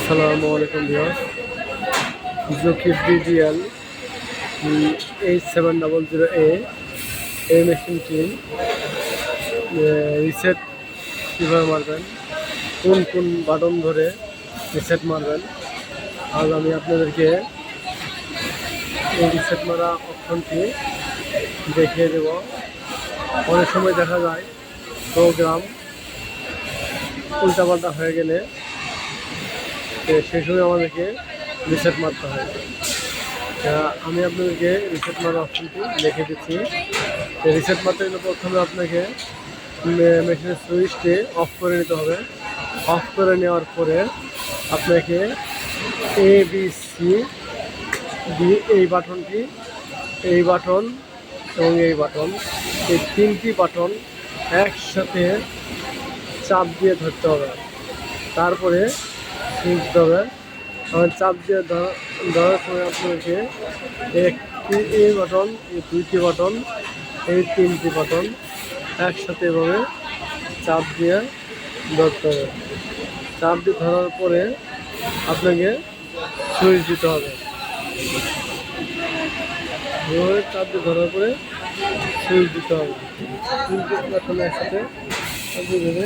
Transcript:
আসসালামু আলাইকুম viewers, jockey DDL 8700A এই মেশিনটি রিসেট কীভাবে মারবেন, কোন কোন বাটন ধরে রিসেট মারবেন, আজ আমি আপনাদেরকে এই রিসেট মারা অপশনটি দেখিয়ে দেব। অনেক সময় দেখা যায় প্রোগ্রাম উল্টাপাল্টা হয়ে গেলে সেই সময় আমাদেরকে রিসেট মারতে হয়। আমি আপনাদেরকে রিসেট মারার অপশনটি লিখে দিচ্ছি। রিসেট মারতে গেলে প্রথমে আপনাকে মেশিনের সুইচটি অফ করে নিতে হবে। অফ করে নেওয়ার পরে আপনাকে ABC এই বাটনটি, এই বাটন এবং এই বাটন, এই তিনটি বাটন একসাথে চাপ দিয়ে ধরতে হবে। তারপরে সুইচ দেবে। চাপ দিয়ে ধরার সময় আপনাকে এই বাটন, এই দুইটি বাটন, এই তিনটি বাটন একসাথে এভাবে চাপ দিয়ে ধরতে হবে। চাপ দিয়ে ধরার পরে আপনাকে সুইচ দিতে হবে। এভাবে চাপ দিয়ে ধরার পরে সুইচ দিতে হবে। তিনটি বাটন একসাথে দেবে।